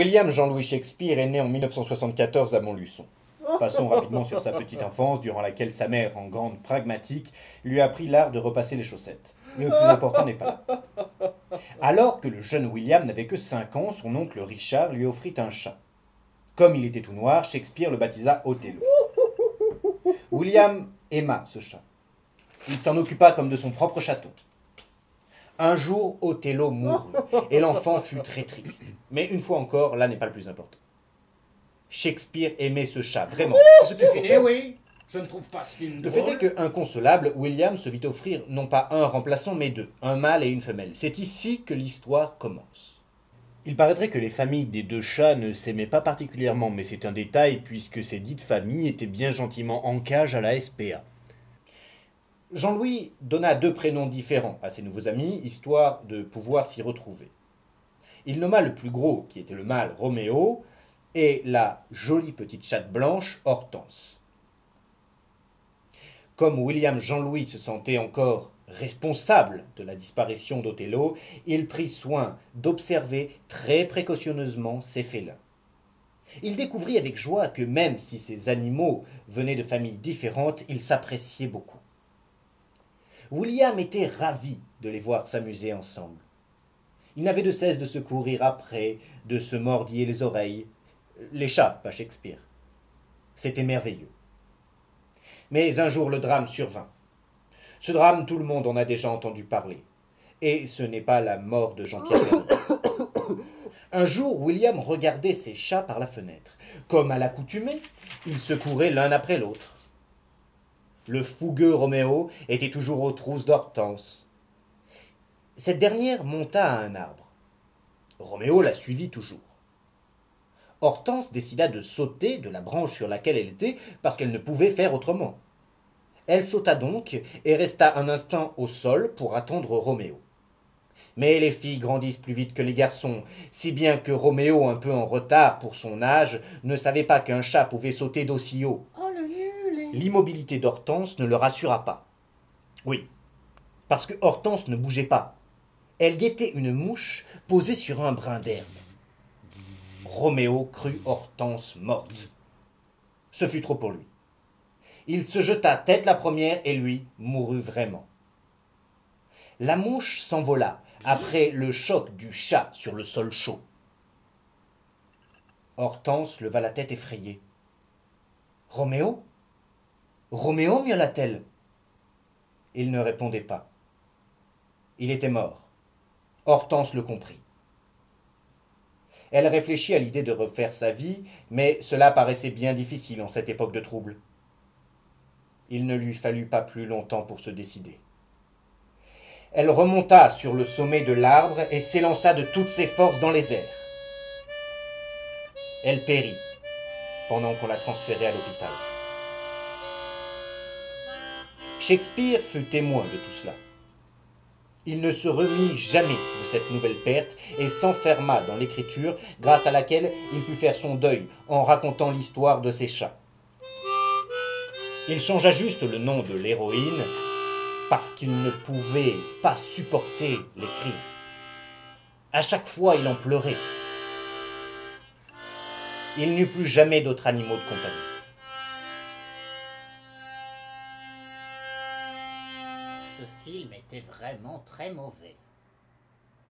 William Jean-Louis Shakespeare est né en 1974 à Montluçon. Passons rapidement sur sa petite enfance, durant laquelle sa mère, en grande pragmatique, lui a appris l'art de repasser les chaussettes. Le plus important n'est pas là. Alors que le jeune William n'avait que 5 ans, son oncle Richard lui offrit un chat. Comme il était tout noir, Shakespeare le baptisa Othello. William aima ce chat. Il s'en occupa comme de son propre chaton. Un jour, Othello mourut, et l'enfant fut très triste. Mais une fois encore, là n'est pas le plus important. Shakespeare aimait ce chat, vraiment. C'est ce qu'il faut faire. oui, je ne trouve pas ce film Le drôle. fait est que, inconsolable, William se vit offrir non pas un remplaçant, mais deux, un mâle et une femelle. C'est ici que l'histoire commence. Il paraîtrait que les familles des deux chats ne s'aimaient pas particulièrement, mais c'est un détail puisque ces dites familles étaient bien gentiment en cage à la SPA. Jean-Louis donna 2 prénoms différents à ses nouveaux amis, histoire de pouvoir s'y retrouver. Il nomma le plus gros, qui était le mâle, Roméo, et la jolie petite chatte blanche, Hortense. Comme William Jean-Louis se sentait encore responsable de la disparition d'Othello, il prit soin d'observer très précautionneusement ses félins. Il découvrit avec joie que même si ces animaux venaient de familles différentes, ils s'appréciaient beaucoup. William était ravi de les voir s'amuser ensemble. Il n'avait de cesse de se courir après, de se mordiller les oreilles. Les chats, pas Shakespeare. C'était merveilleux. Mais un jour le drame survint. Ce drame, tout le monde en a déjà entendu parler. Et ce n'est pas la mort de Jean-Pierre Pernaut. Un jour, William regardait ses chats par la fenêtre. Comme à l'accoutumée, ils se couraient l'un après l'autre. Le fougueux Roméo était toujours aux trousses d'Hortense. Cette dernière monta à un arbre. Roméo la suivit toujours. Hortense décida de sauter de la branche sur laquelle elle était parce qu'elle ne pouvait faire autrement. Elle sauta donc et resta un instant au sol pour attendre Roméo. Mais les filles grandissent plus vite que les garçons, si bien que Roméo, un peu en retard pour son âge, ne savait pas qu'un chat pouvait sauter d'aussi haut. Oh, le nul. L'immobilité d'Hortense ne le rassura pas. Oui, parce que Hortense ne bougeait pas. Elle guettait une mouche posée sur un brin d'herbe. Roméo crut Hortense morte. Ce fut trop pour lui. Il se jeta tête la première et lui mourut vraiment. La mouche s'envola après le choc du chat sur le sol chaud. Hortense leva la tête effrayée. Roméo ? Roméo, miaula-t-elle. Il ne répondait pas. Il était mort. Hortense le comprit. Elle réfléchit à l'idée de refaire sa vie, mais cela paraissait bien difficile en cette époque de trouble. Il ne lui fallut pas plus longtemps pour se décider. Elle remonta sur le sommet de l'arbre et s'élança de toutes ses forces dans les airs. Elle périt pendant qu'on la transférait à l'hôpital. Shakespeare fut témoin de tout cela. Il ne se remit jamais de cette nouvelle perte et s'enferma dans l'écriture grâce à laquelle il put faire son deuil en racontant l'histoire de ses chats. Il changea juste le nom de l'héroïne parce qu'il ne pouvait pas supporter les cris. À chaque fois, il en pleurait. Il n'eut plus jamais d'autres animaux de compagnie. Ce film était vraiment très mauvais.